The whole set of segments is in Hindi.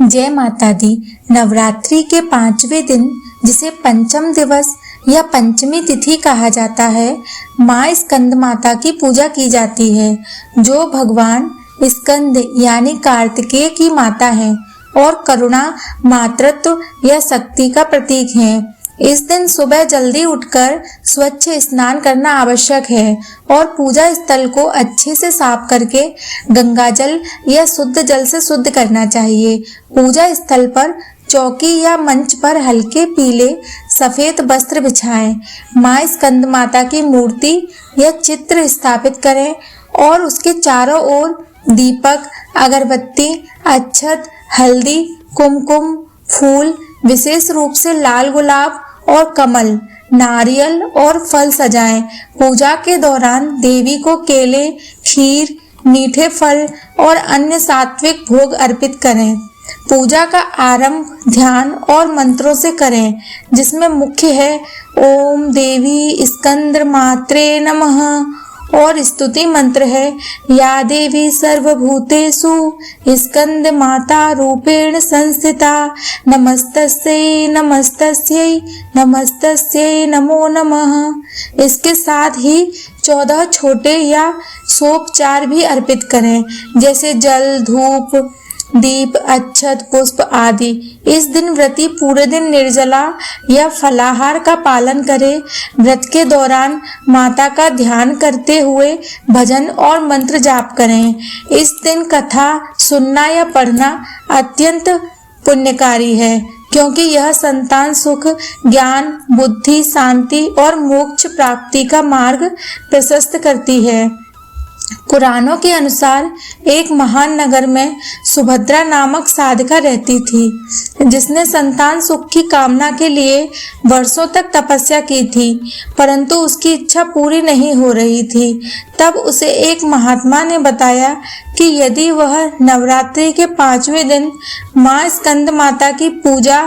जय माता दी। नवरात्रि के 5वें दिन, जिसे पंचम दिवस या पंचमी तिथि कहा जाता है, माँ स्कंद माता की पूजा की जाती है, जो भगवान स्कंद यानी कार्तिकेय की माता है और करुणा, मातृत्व या शक्ति का प्रतीक है। इस दिन सुबह जल्दी उठकर स्वच्छ स्नान करना आवश्यक है और पूजा स्थल को अच्छे से साफ करके गंगा जल या शुद्ध जल से शुद्ध करना चाहिए। पूजा स्थल पर चौकी या मंच पर हल्के पीले सफेद वस्त्र बिछाएं। माँ स्कंद माता की मूर्ति या चित्र स्थापित करें और उसके चारों ओर दीपक, अगरबत्ती, अक्षत, हल्दी, कुमकुम, फूल, विशेष रूप से लाल गुलाब और कमल, नारियल और फल सजाएं। पूजा के दौरान देवी को केले, खीर, मीठे फल और अन्य सात्विक भोग अर्पित करें। पूजा का आरंभ ध्यान और मंत्रों से करें, जिसमें मुख्य है ओम देवी स्कंद मात्रे नमः और स्तुति मंत्र है या देवी सर्वभूतेषु स्कंद माता रूपेण संस्थिता नमस्तस्यै नमस्तस्यै नमस्तस्यै नमो नमः। इसके साथ ही 14 छोटे या सोपचार भी अर्पित करें, जैसे जल, धूप, दीप, अक्षत, पुष्प आदि। इस दिन व्रती पूरे दिन निर्जला या फलाहार का पालन करें। व्रत के दौरान माता का ध्यान करते हुए भजन और मंत्र जाप करें। इस दिन कथा सुनना या पढ़ना अत्यंत पुण्यकारी है, क्योंकि यह संतान सुख, ज्ञान, बुद्धि, शांति और मोक्ष प्राप्ति का मार्ग प्रशस्त करती है। पुराणों के अनुसार एक महान नगर में सुभद्रा नामक साधिका रहती थी, जिसने संतान सुख की कामना के लिए वर्षों तक तपस्या की थी, परंतु उसकी इच्छा पूरी नहीं हो रही थी। तब उसे एक महात्मा ने बताया कि यदि वह नवरात्रि के 5वें दिन माँ स्कंद माता की पूजा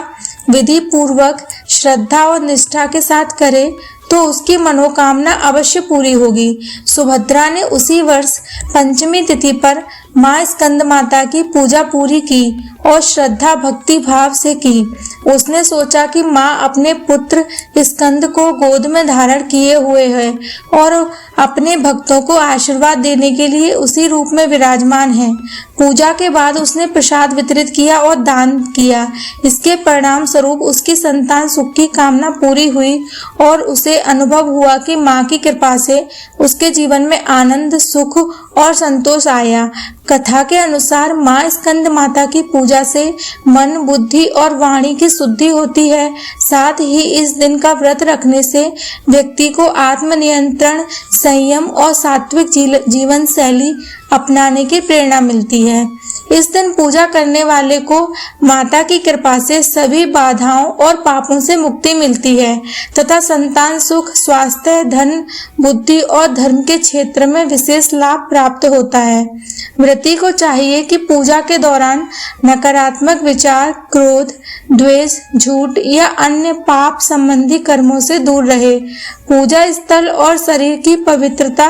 विधि पूर्वक श्रद्धा और निष्ठा के साथ करे तो उसकी मनोकामना अवश्य पूरी होगी। सुभद्रा ने उसी वर्ष पंचमी तिथि पर माँ स्कंद माता की पूजा पूरी की और श्रद्धा भक्ति भाव से की। उसने सोचा कि माँ अपने पुत्र स्कंद को गोद में धारण किए हुए है और अपने भक्तों को आशीर्वाद देने के लिए उसी रूप में विराजमान है। पूजा के बाद उसने प्रसाद वितरित किया और दान किया। इसके परिणाम स्वरूप उसकी संतान सुख की कामना पूरी हुई और उसे अनुभव हुआ कि माँ की कृपा से उसके जीवन में आनंद, सुख और संतोष आया। कथा के अनुसार माँ स्कंद माता की पूजा से मन, बुद्धि और वाणी की शुद्धि होती है। साथ ही इस दिन का व्रत रखने से व्यक्ति को आत्मनियंत्रण, संयम और सात्विक जीवन शैली अपनाने की प्रेरणा मिलती है। इस दिन पूजा करने वाले को माता की कृपा से सभी बाधाओं और पापों से मुक्ति मिलती है तथा संतान सुख, स्वास्थ्य, धन, बुद्धि और धर्म के क्षेत्र में विशेष लाभ प्राप्त होता है। व्रती को चाहिए कि पूजा के दौरान नकारात्मक विचार, क्रोध, द्वेष, झूठ या अन्य पाप संबंधी कर्मों से दूर रहे। पूजा स्थल और शरीर की पवित्रता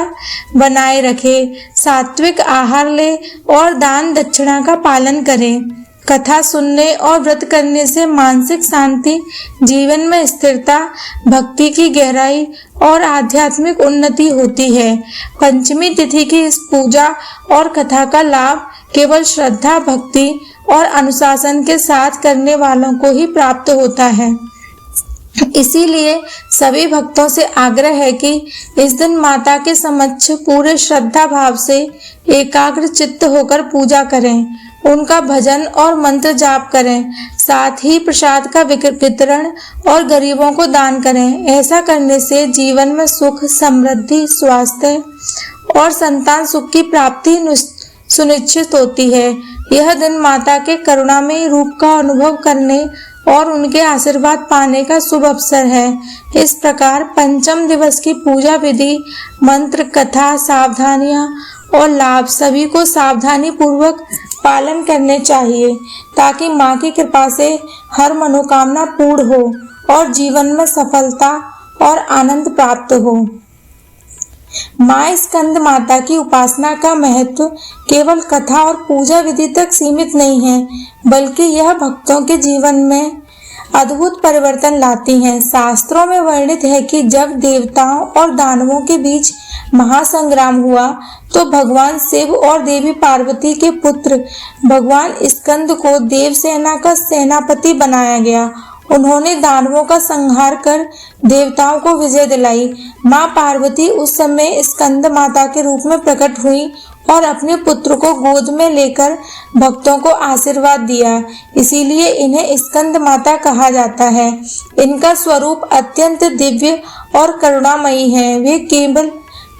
बनाए रखे, सात्विक आहार ले और दान दक्षिणा का पालन करें। कथा सुनने और व्रत करने से मानसिक शांति, जीवन में स्थिरता, भक्ति की गहराई और आध्यात्मिक उन्नति होती है। पंचमी तिथि की इस पूजा और कथा का लाभ केवल श्रद्धा, भक्ति और अनुशासन के साथ करने वालों को ही प्राप्त होता है। इसीलिए सभी भक्तों से आग्रह है कि इस दिन माता के समक्ष पूरे श्रद्धा भाव से एकाग्र चित्त होकर पूजा करें, उनका भजन और मंत्र जाप करें, साथ ही प्रसाद का वितरण और गरीबों को दान करें। ऐसा करने से जीवन में सुख, समृद्धि, स्वास्थ्य और संतान सुख की प्राप्ति सुनिश्चित होती है। यह दिन माता के करुणामयी रूप का अनुभव करने और उनके आशीर्वाद पाने का शुभ अवसर है। इस प्रकार पंचम दिवस की पूजा विधि, मंत्र, कथा, सावधानियां और लाभ सभी को सावधानी पूर्वक पालन करने चाहिए, ताकि माँ की कृपा से हर मनोकामना पूर्ण हो और जीवन में सफलता और आनंद प्राप्त हो। माँ स्कंद माता की उपासना का महत्व केवल कथा और पूजा विधि तक सीमित नहीं है, बल्कि यह भक्तों के जीवन में अद्भुत परिवर्तन लाती हैं। शास्त्रों में वर्णित है कि जब देवताओं और दानवों के बीच महासंग्राम हुआ तो भगवान शिव और देवी पार्वती के पुत्र भगवान स्कंद को देवसेना का सेनापति बनाया गया। उन्होंने दानवों का संहार कर देवताओं को विजय दिलाई। माँ पार्वती उस समय स्कंद माता के रूप में प्रकट हुई और अपने पुत्र को गोद में लेकर भक्तों को आशीर्वाद दिया। इसीलिए इन्हें स्कंद माता कहा जाता है। इनका स्वरूप अत्यंत दिव्य और करुणामयी है। वे केवल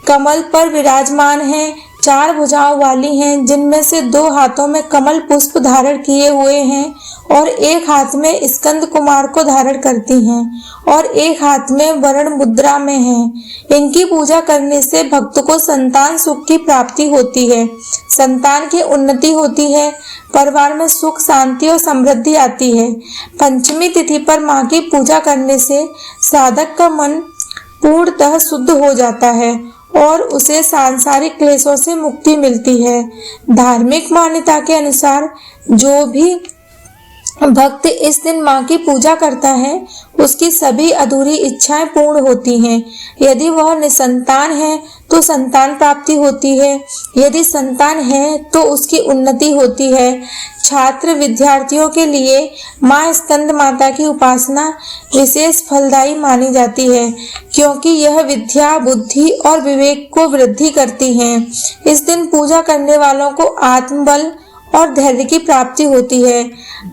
कमल पर विराजमान हैं, 4 भुजाओं वाली हैं, जिनमें से 2 हाथों में कमल पुष्प धारण किए हुए हैं और एक हाथ में स्कंद कुमार को धारण करती हैं और एक हाथ में वरण मुद्रा में हैं। इनकी पूजा करने से भक्त को संतान सुख की प्राप्ति होती है, संतान की उन्नति होती है, परिवार में सुख शांति और समृद्धि आती है। पंचमी तिथि पर माँ की पूजा करने से साधक का मन पूर्णतः शुद्ध हो जाता है और उसे सांसारिक क्लेशों से मुक्ति मिलती है। धार्मिक मान्यता के अनुसार जो भी भक्त इस दिन माँ की पूजा करता है, उसकी सभी अधूरी इच्छाएं पूर्ण होती हैं। यदि वह निसंतान है तो संतान प्राप्ति होती है, यदि संतान है तो उसकी उन्नति होती है। छात्र विद्यार्थियों के लिए माँ स्कंद माता की उपासना विशेष फलदायी मानी जाती है, क्योंकि यह विद्या, बुद्धि और विवेक को वृद्धि करती है। इस दिन पूजा करने वालों को आत्मबल और धैर्य की प्राप्ति होती है।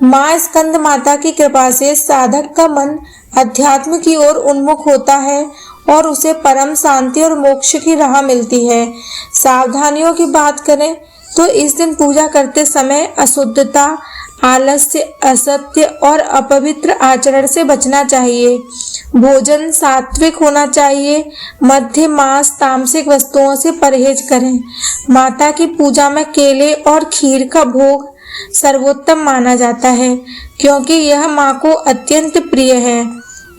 माँ स्कंद माता की कृपा से साधक का मन अध्यात्म की ओर उन्मुख होता है और उसे परम शांति और मोक्ष की राह मिलती है। सावधानियों की बात करें तो इस दिन पूजा करते समय अशुद्धता, आलस्य, असत्य और अपवित्र आचरण से बचना चाहिए। भोजन सात्विक होना चाहिए। मध्य मांस, तामसिक वस्तुओं से परहेज करें। माता की पूजा में केले और खीर का भोग सर्वोत्तम माना जाता है, क्योंकि यह माँ को अत्यंत प्रिय है।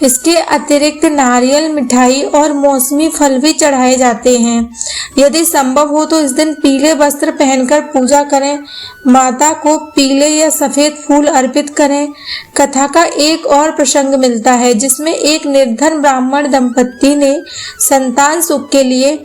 इसके अतिरिक्त नारियल, मिठाई और मौसमी फल भी चढ़ाए जाते हैं। यदि संभव हो तो इस दिन पीले वस्त्र पहनकर पूजा करें। माता को पीले या सफेद फूल अर्पित करें। कथा का एक और प्रसंग मिलता है, जिसमें एक निर्धन ब्राह्मण दंपत्ति ने संतान सुख के लिए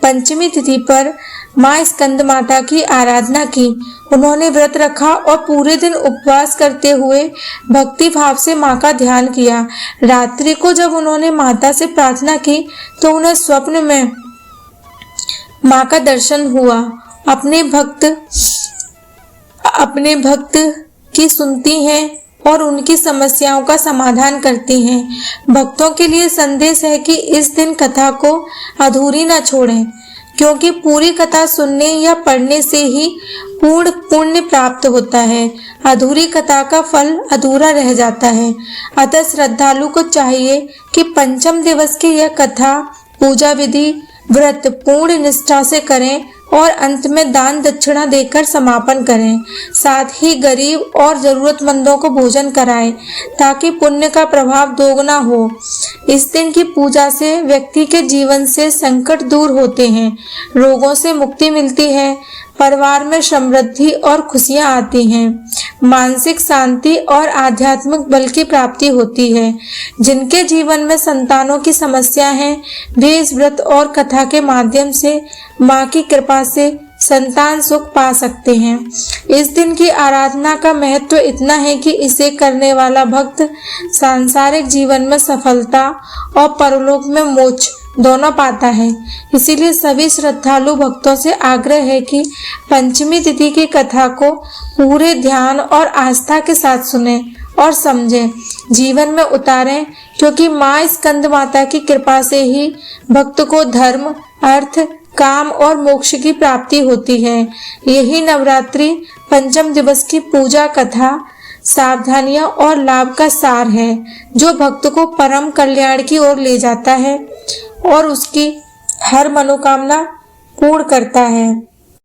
पंचमी तिथि पर माँ स्कंद माता की आराधना की। उन्होंने व्रत रखा और पूरे दिन उपवास करते हुए भक्ति भाव से माँ का ध्यान किया। रात्रि को जब उन्होंने माता से प्रार्थना की तो उन्हें स्वप्न में माँ का दर्शन हुआ। अपने भक्त की सुनती हैं और उनकी समस्याओं का समाधान करती हैं। भक्तों के लिए संदेश है कि इस दिन कथा को अधूरी न छोड़ें, क्योंकि पूरी कथा सुनने या पढ़ने से ही पूर्ण पुण्य प्राप्त होता है। अधूरी कथा का फल अधूरा रह जाता है। अतः श्रद्धालु को चाहिए कि पंचम दिवस की यह कथा, पूजा विधि, व्रत पूर्ण निष्ठा से करें और अंत में दान दक्षिणा देकर समापन करें। साथ ही गरीब और जरूरतमंदों को भोजन कराएं, ताकि पुण्य का प्रभाव दोगुना हो। इस दिन की पूजा से व्यक्ति के जीवन से संकट दूर होते हैं, रोगों से मुक्ति मिलती है, परिवार में समृद्धि और खुशियां आती हैं, मानसिक शांति और आध्यात्मिक बल की प्राप्ति होती है। जिनके जीवन में संतानों की समस्या है, वे इस व्रत और कथा के माध्यम से माँ की कृपा से संतान सुख पा सकते हैं। इस दिन की आराधना का महत्व इतना है कि इसे करने वाला भक्त सांसारिक जीवन में सफलता और परलोक में मोक्ष दोनों पाता है। इसीलिए सभी श्रद्धालु भक्तों से आग्रह है कि पंचमी तिथि की कथा को पूरे ध्यान और आस्था के साथ सुनें और समझें, जीवन में उतारें, क्योंकि माँ स्कंद माता की कृपा से ही भक्त को धर्म, अर्थ, काम और मोक्ष की प्राप्ति होती है। यही नवरात्रि पंचम दिवस की पूजा कथा, सावधानियां और लाभ का सार है, जो भक्त को परम कल्याण की ओर ले जाता है और उसकी हर मनोकामना पूर्ण करता है।